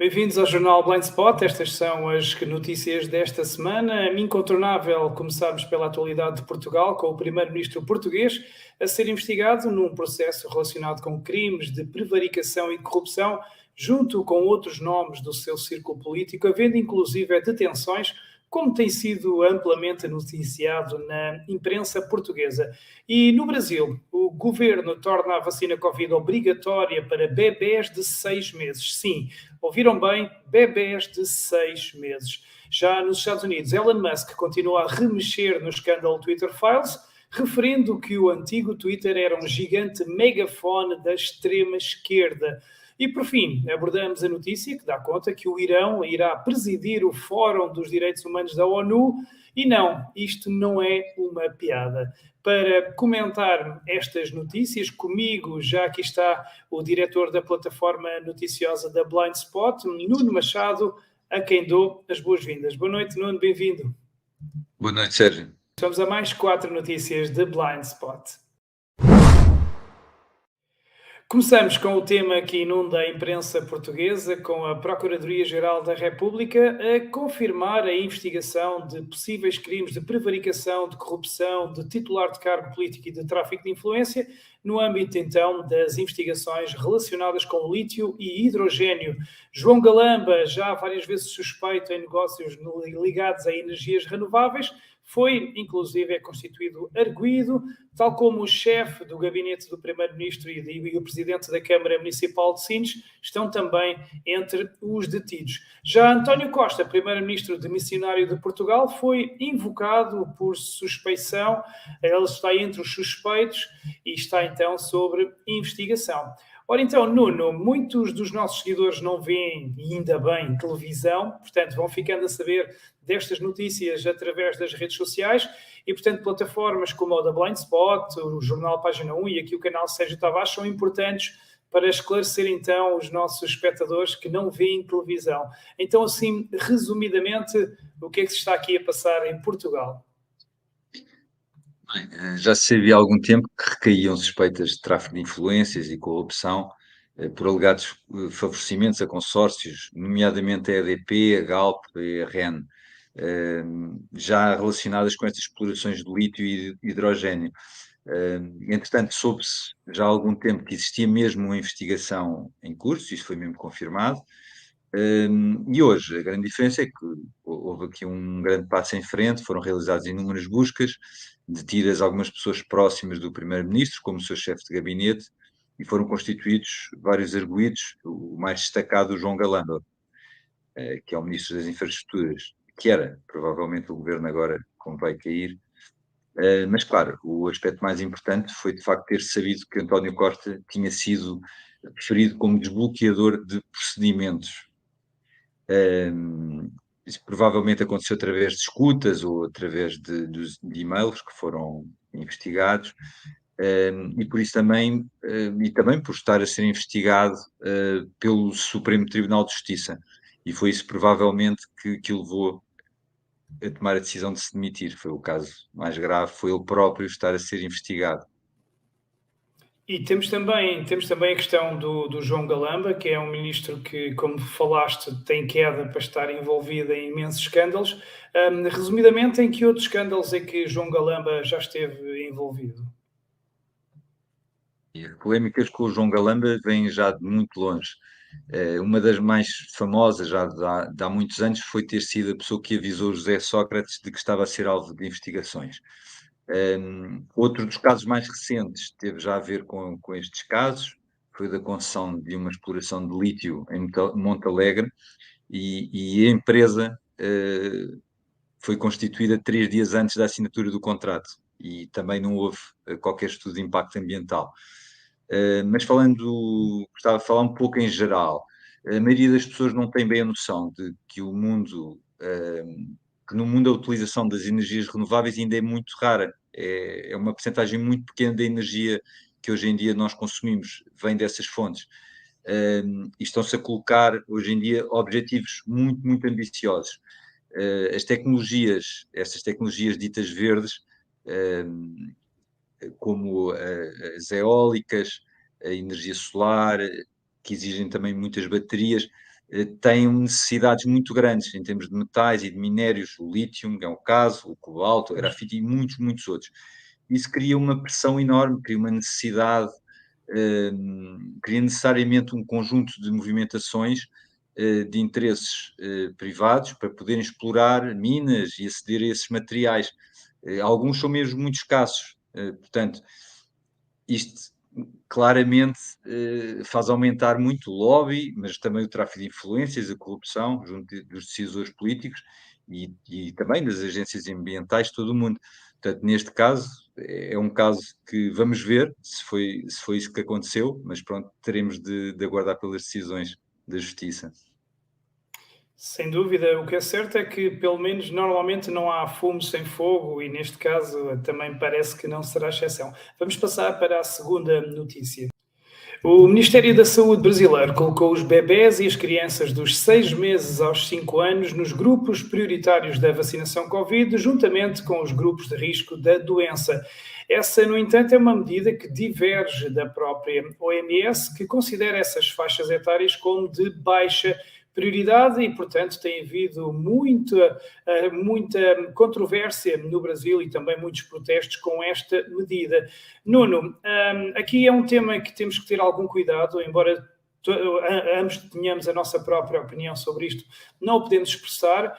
Bem-vindos ao Jornal Blind Spot. Estas são as notícias desta semana. Incontornável, começamos pela atualidade de Portugal, com o primeiro-ministro português a ser investigado num processo relacionado com crimes de prevaricação e corrupção, junto com outros nomes do seu círculo político, havendo inclusive detenções, como tem sido amplamente noticiado na imprensa portuguesa. E no Brasil, o governo torna a vacina Covid obrigatória para bebés de 6 meses. Sim, ouviram bem, bebés de 6 meses. Já nos Estados Unidos, Elon Musk continua a remexer no escândalo Twitter Files, referindo que o antigo Twitter era um gigante megafone da extrema-esquerda. E, por fim, abordamos a notícia que dá conta que o Irão irá presidir o Fórum dos Direitos Humanos da ONU. E não, isto não é uma piada. Para comentar estas notícias, comigo já aqui está o diretor da plataforma noticiosa da Blind Spot, Nuno Machado, a quem dou as boas-vindas. Boa noite, Nuno, bem-vindo. Boa noite, Sérgio. Vamos a mais 4 notícias de Blind Spot. Começamos com o tema que inunda a imprensa portuguesa, com a Procuradoria-Geral da República a confirmar a investigação de possíveis crimes de prevaricação, de corrupção, de titular de cargo político e de tráfico de influência, no âmbito, então, das investigações relacionadas com lítio e hidrogênio. João Galamba, já várias vezes suspeito em negócios ligados a energias renováveis, foi, inclusive, constituído arguido, tal como o chefe do gabinete do Primeiro-Ministro e o Presidente da Câmara Municipal de Sines estão também entre os detidos. Já António Costa, Primeiro-Ministro demissionário de Portugal, foi invocado por suspeição, ele está entre os suspeitos e está então sobre investigação. Ora então, Nuno, muitos dos nossos seguidores não veem, e ainda bem, televisão, portanto vão ficando a saber destas notícias através das redes sociais e, portanto, plataformas como a da Blind Spot, o Jornal Página 1 e aqui o canal Sérgio Tavares são importantes para esclarecer então os nossos espectadores que não veem televisão. Então, assim, resumidamente, o que é que se está aqui a passar em Portugal? Já se sabia há algum tempo que recaíam suspeitas de tráfico de influências e corrupção por alegados favorecimentos a consórcios, nomeadamente a EDP, a Galp e a REN, já relacionadas com estas explorações de lítio e hidrogênio. Entretanto, soube-se já há algum tempo que existia mesmo uma investigação em curso, isso foi mesmo confirmado. E hoje a grande diferença é que houve aqui um grande passo em frente, foram realizadas inúmeras buscas, detidas algumas pessoas próximas do Primeiro-Ministro, como o seu chefe de gabinete, e foram constituídos vários arguidos, o mais destacado o João Galamba, que é o Ministro das Infraestruturas, que era provavelmente o governo agora como vai cair. Mas claro, o aspecto mais importante foi de facto ter sabido que António Costa tinha sido referido como desbloqueador de procedimentos. Isso provavelmente aconteceu através de escutas ou através de e-mails que foram investigados, e por isso também, e também por estar a ser investigado pelo Supremo Tribunal de Justiça. E foi isso provavelmente que o levou a tomar a decisão de se demitir. Foi o caso mais grave, foi ele próprio estar a ser investigado. E temos também a questão do João Galamba, que é um ministro que, como falaste, tem queda para estar envolvido em imensos escândalos. Resumidamente, em que outros escândalos é que João Galamba já esteve envolvido? E as polémicas com o João Galamba vêm já de muito longe. Uma das mais famosas, já de há muitos anos, foi ter sido a pessoa que avisou José Sócrates de que estava a ser alvo de investigações. Outro dos casos mais recentes teve já a ver com estes casos, foi da concessão de uma exploração de lítio em Monte Alegre, e a empresa foi constituída 3 dias antes da assinatura do contrato, e também não houve qualquer estudo de impacto ambiental. Mas gostava de falar um pouco em geral. A maioria das pessoas não tem bem a noção de que o mundo, que no mundo a utilização das energias renováveis ainda é muito rara. É uma percentagem muito pequena da energia que hoje em dia nós consumimos, vem dessas fontes. E estão-se a colocar hoje em dia objetivos muito, muito ambiciosos. Essas tecnologias ditas verdes, como as eólicas, a energia solar, que exigem também muitas baterias, têm necessidades muito grandes em termos de metais e de minérios, o lítio, que é um caso, o cobalto, o grafite e muitos, muitos outros. Isso cria uma pressão enorme, cria uma necessidade, cria necessariamente um conjunto de movimentações de interesses privados para poderem explorar minas e aceder a esses materiais. Alguns são mesmo muito escassos, portanto, isto claramente faz aumentar muito o lobby, mas também o tráfico de influências, a corrupção junto dos decisores políticos e também das agências ambientais de todo o mundo. Portanto, neste caso, é um caso que vamos ver se foi isso que aconteceu, mas pronto, teremos de aguardar pelas decisões da Justiça. Sem dúvida, o que é certo é que, pelo menos, normalmente não há fumo sem fogo e, neste caso, também parece que não será exceção. Vamos passar para a segunda notícia. O Ministério da Saúde brasileiro colocou os bebés e as crianças dos 6 meses aos 5 anos nos grupos prioritários da vacinação Covid, juntamente com os grupos de risco da doença. Essa, no entanto, é uma medida que diverge da própria OMS, que considera essas faixas etárias como de baixa prioridade e, portanto, tem havido muita controvérsia no Brasil e também muitos protestos com esta medida. Nuno, aqui é um tema que temos que ter algum cuidado, embora ambos tenhamos a nossa própria opinião sobre isto, não o podemos expressar,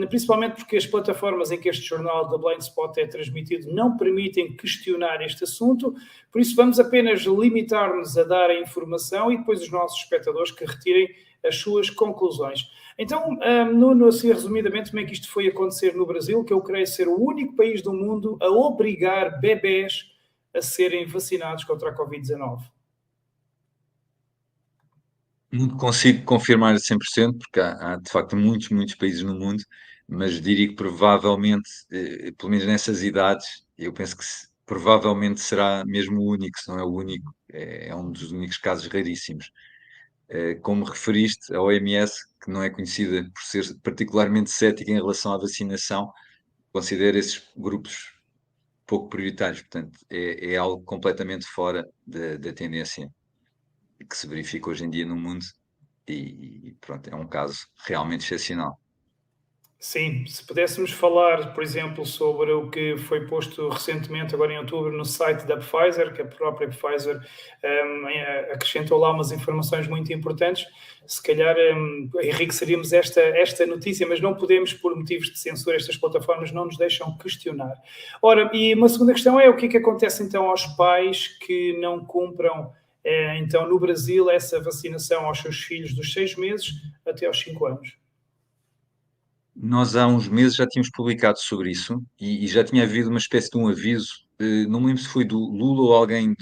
principalmente porque as plataformas em que este jornal da Blind Spot é transmitido não permitem questionar este assunto, por isso vamos apenas limitar-nos a dar a informação e depois os nossos espectadores que retirem as suas conclusões. Então, Nuno, assim resumidamente, como é que isto foi acontecer no Brasil, que eu creio ser o único país do mundo a obrigar bebés a serem vacinados contra a Covid-19? Não consigo confirmar a 100%, porque há de facto muitos, muitos países no mundo, mas diria que provavelmente, pelo menos nessas idades, eu penso que provavelmente será mesmo o único, se não é o único, é um dos únicos casos raríssimos. Como referiste, a OMS, que não é conhecida por ser particularmente cética em relação à vacinação, considera esses grupos pouco prioritários, portanto, é algo completamente fora da tendência que se verifica hoje em dia no mundo e pronto, é um caso realmente excepcional. Sim, se pudéssemos falar, por exemplo, sobre o que foi posto recentemente, agora em outubro, no site da Pfizer, que a própria Pfizer acrescentou lá umas informações muito importantes, se calhar enriqueceríamos esta notícia, mas não podemos, por motivos de censura, estas plataformas não nos deixam questionar. Ora, e uma segunda questão é o que é que acontece então aos pais que não cumpram, então, no Brasil, essa vacinação aos seus filhos dos 6 meses até aos 5 anos? Nós há uns meses já tínhamos publicado sobre isso e já tinha havido uma espécie de um aviso, não me lembro se foi do Lula ou alguém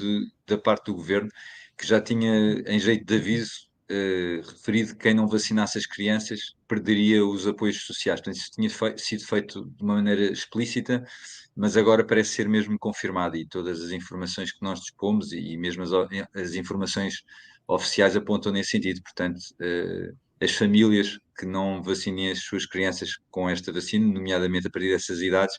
da parte do governo, que já tinha, em jeito de aviso, referido que quem não vacinasse as crianças perderia os apoios sociais. Portanto, isso tinha sido feito de uma maneira explícita, mas agora parece ser mesmo confirmado e todas as informações que nós dispomos e mesmo as informações oficiais apontam nesse sentido. Portanto, as famílias que não vacinem as suas crianças com esta vacina, nomeadamente a partir dessas idades,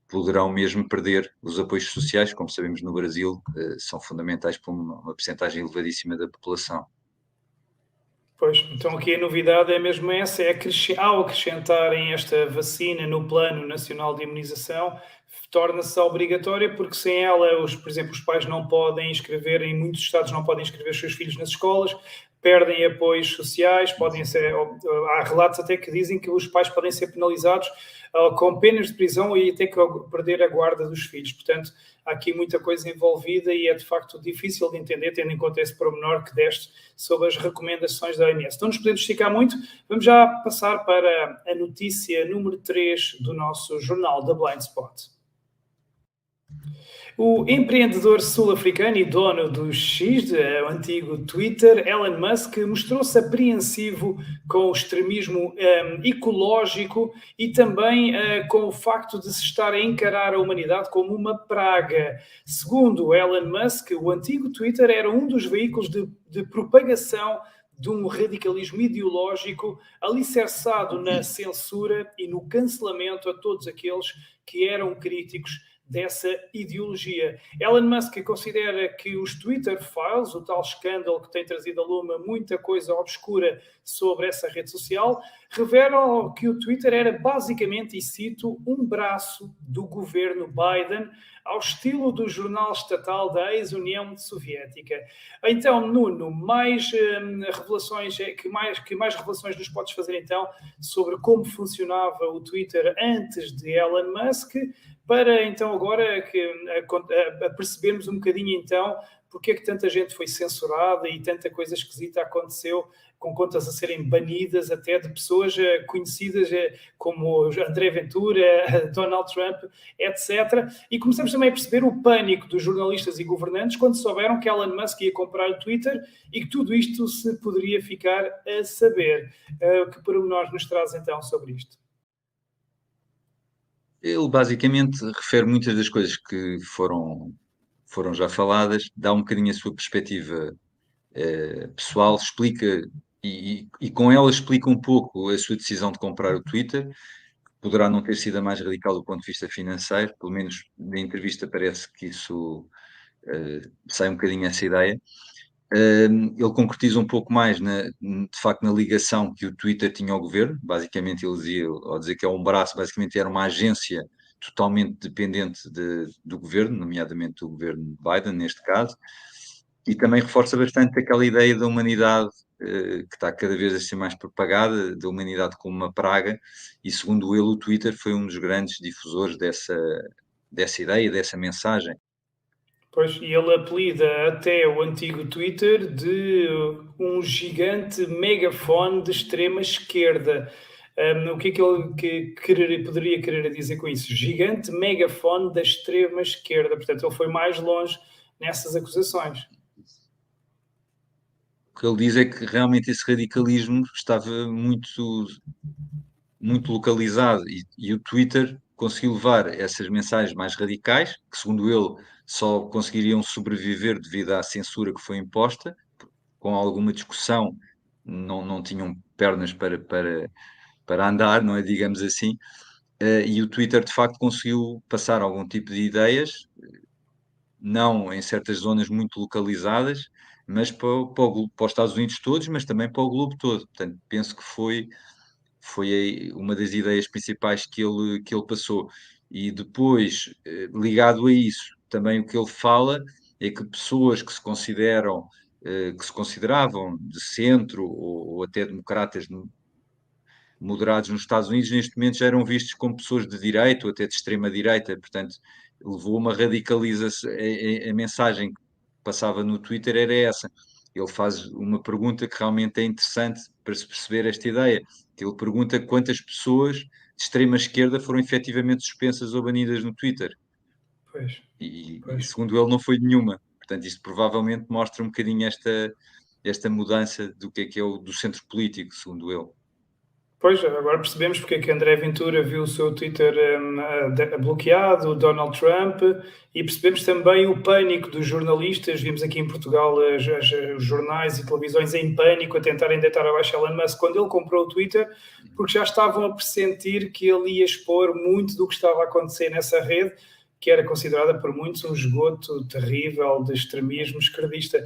poderão mesmo perder os apoios sociais, como sabemos no Brasil, são fundamentais para uma percentagem elevadíssima da população. Pois, então aqui a novidade é mesmo essa, ao acrescentarem esta vacina no Plano Nacional de Imunização, torna-se obrigatória, porque sem ela, por exemplo, os pais não podem inscrever, em muitos estados não podem inscrever os seus filhos nas escolas, perdem apoios sociais, há relatos até que dizem que os pais podem ser penalizados com penas de prisão e até que perder a guarda dos filhos. Portanto, há aqui muita coisa envolvida e é de facto difícil de entender, tendo em conta esse pormenor que deste sobre as recomendações da OMS. Não nos podemos esticar muito, vamos já passar para a notícia número 3 do nosso jornal da Blind Spot. O empreendedor sul-africano e dono do X, o antigo Twitter, Elon Musk, mostrou-se apreensivo com o extremismo ecológico e também com o facto de se estar a encarar a humanidade como uma praga. Segundo Elon Musk, o antigo Twitter era um dos veículos de propagação de um radicalismo ideológico alicerçado na censura e no cancelamento a todos aqueles que eram críticos dessa ideologia. Elon Musk considera que os Twitter Files, o tal escândalo que tem trazido à lume muita coisa obscura sobre essa rede social, revelam que o Twitter era basicamente, e cito, um braço do governo Biden, ao estilo do jornal estatal da ex-União Soviética. Então, Nuno, revelações, que mais revelações nos podes fazer então sobre como funcionava o Twitter antes de Elon Musk, para então agora a percebermos um bocadinho então porque é que tanta gente foi censurada e tanta coisa esquisita aconteceu, com contas a serem banidas até de pessoas conhecidas como André Ventura, Donald Trump, etc. E começamos também a perceber o pânico dos jornalistas e governantes quando souberam que Elon Musk ia comprar o Twitter e que tudo isto se poderia ficar a saber. Que pormenores nos traz então sobre isto? Ele basicamente refere muitas das coisas que foram já faladas, dá um bocadinho a sua perspectiva pessoal, explica e com ela explica um pouco a sua decisão de comprar o Twitter. Poderá não ter sido a mais radical do ponto de vista financeiro, pelo menos na entrevista parece que isso sai um bocadinho essa ideia. Ele concretiza um pouco mais, de facto, na ligação que o Twitter tinha ao governo. Basicamente, ele dizia, ao dizer que é um braço, basicamente era uma agência totalmente dependente do governo, nomeadamente do governo Biden, neste caso, e também reforça bastante aquela ideia da humanidade que está cada vez a ser mais propagada, da humanidade como uma praga, e segundo ele, o Twitter foi um dos grandes difusores dessa ideia, dessa mensagem. Pois, e ele apelida até o antigo Twitter de um gigante megafone de extrema esquerda. O que é que ele poderia querer dizer com isso? Gigante megafone da extrema esquerda. Portanto, ele foi mais longe nessas acusações. O que ele diz é que realmente esse radicalismo estava muito, muito localizado e o Twitter conseguiu levar essas mensagens mais radicais, que segundo ele só conseguiriam sobreviver devido à censura que foi imposta, com alguma discussão, não tinham pernas para andar, não é? Digamos assim. E o Twitter de facto conseguiu passar algum tipo de ideias, não em certas zonas muito localizadas, mas para os Estados Unidos todos, mas também para o globo todo. Portanto, penso que foi aí uma das ideias principais que ele passou. E depois, ligado a isso, também o que ele fala é que pessoas que se consideravam de centro ou até democratas moderados nos Estados Unidos, neste momento já eram vistos como pessoas de direita ou até de extrema-direita, portanto, levou uma radicalização. A mensagem que passava no Twitter era essa. Ele faz uma pergunta que realmente é interessante para se perceber esta ideia. Ele pergunta quantas pessoas de extrema-esquerda foram efetivamente suspensas ou banidas no Twitter. Pois, E pois. segundo ele, não foi nenhuma. Portanto, isto provavelmente mostra um bocadinho esta mudança do que é o do centro político, segundo ele. Pois, agora percebemos porque é que André Ventura viu o seu Twitter bloqueado, o Donald Trump, e percebemos também o pânico dos jornalistas. Vimos aqui em Portugal os jornais e televisões em pânico a tentarem deitar abaixo Elon Musk quando ele comprou o Twitter, porque já estavam a pressentir que ele ia expor muito do que estava a acontecer nessa rede, que era considerada por muitos um esgoto terrível de extremismo esquerdista.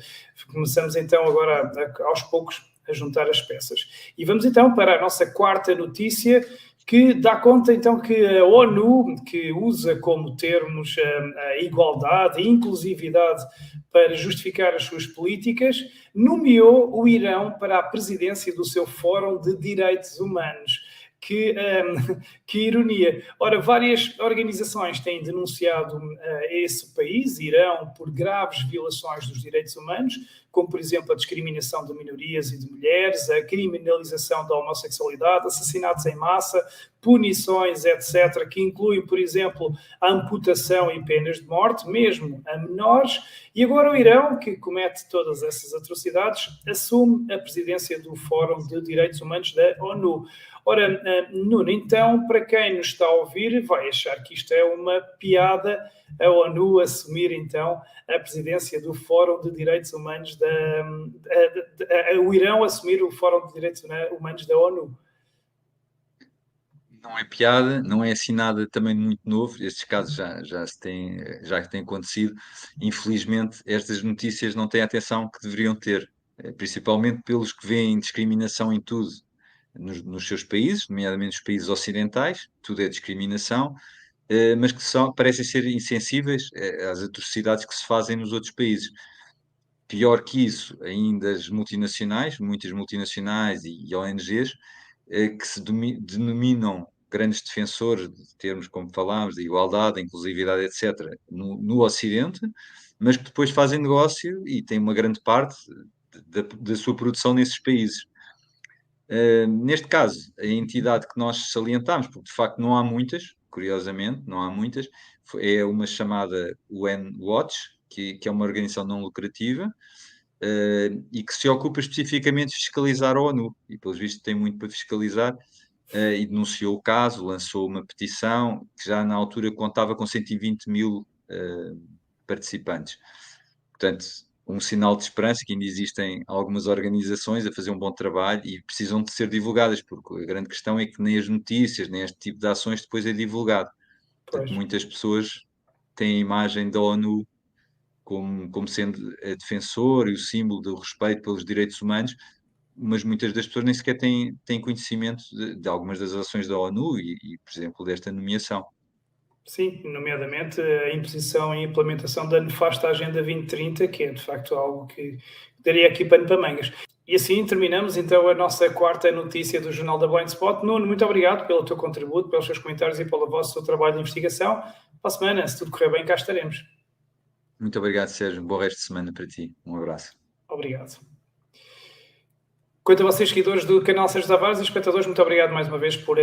Começamos então agora, aos poucos, a juntar as peças. E vamos então para a nossa quarta notícia, que dá conta então que a ONU, que usa como termos a igualdade e inclusividade para justificar as suas políticas, nomeou o Irão para a presidência do seu Fórum de Direitos Humanos. Que ironia. Ora, várias organizações têm denunciado esse país, Irão, por graves violações dos direitos humanos, como, por exemplo, a discriminação de minorias e de mulheres, a criminalização da homossexualidade, assassinatos em massa, punições, etc., que incluem, por exemplo, a amputação e penas de morte, mesmo a menores. E agora o Irão, que comete todas essas atrocidades, assume a presidência do Fórum de Direitos Humanos da ONU. Ora, Nuno, então, para quem nos está a ouvir, vai achar que isto é uma piada, a ONU assumir, então, a presidência do Fórum de Direitos Humanos o Irão assumir o Fórum de Direitos Humanos da ONU. não é piada, não é assim nada também muito novo, estes casos já têm acontecido. Infelizmente, estas notícias não têm a atenção que deveriam ter, principalmente pelos que veem discriminação em tudo nos seus países, nomeadamente os países ocidentais, tudo é discriminação, mas que parecem ser insensíveis às atrocidades que se fazem nos outros países. Pior que isso, ainda as multinacionais, muitas multinacionais e ONGs, que se denominam grandes defensores de termos, como falámos, de igualdade, inclusividade, etc., no Ocidente, mas que depois fazem negócio e têm uma grande parte da sua produção nesses países. Neste caso, a entidade que nós salientamos, porque de facto não há muitas, curiosamente, não há muitas, é uma chamada UN Watch, que é uma organização não lucrativa, e que se ocupa especificamente de fiscalizar a ONU, e pelos vistos tem muito para fiscalizar, e denunciou o caso, lançou uma petição, que já na altura contava com 120 mil participantes. Portanto, um sinal de esperança que ainda existem algumas organizações a fazer um bom trabalho e precisam de ser divulgadas, porque a grande questão é que nem as notícias, nem este tipo de ações depois é divulgado. Portanto, Pois. muitas pessoas têm a imagem da ONU como sendo a defensora e o símbolo do respeito pelos direitos humanos, mas muitas das pessoas nem sequer têm conhecimento de algumas das ações da ONU e, por exemplo, desta nomeação. Sim, nomeadamente a imposição e implementação da nefasta Agenda 2030, que é de facto algo que daria aqui pano para mangas. E assim terminamos então a nossa quarta notícia do Jornal da Blind Spot. Nuno, muito obrigado pelo teu contributo, pelos teus comentários e pelo vosso trabalho de investigação. Para a semana, se tudo correr bem, cá estaremos. Muito obrigado, Sérgio. Um bom resto de semana para ti. Um abraço. Obrigado. Quanto a vocês, seguidores do canal Sérgio Tavares e espectadores, muito obrigado mais uma vez por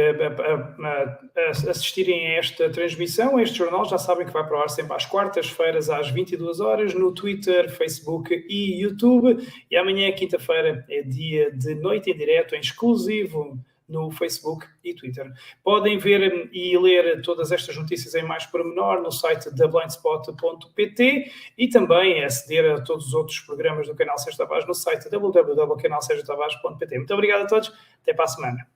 assistirem a esta transmissão, a este jornal. Já sabem que vai para o ar sempre às quartas-feiras, às 22 horas, no Twitter, Facebook e YouTube. E amanhã, quinta-feira, é dia de noite em direto, em exclusivo, no Facebook e Twitter. Podem ver e ler todas estas notícias em mais pormenor no site da blindspot.pt e também aceder a todos os outros programas do canal Sérgio Tavares no site www.canalsergiotavares.pt. Muito obrigado a todos, até para a semana.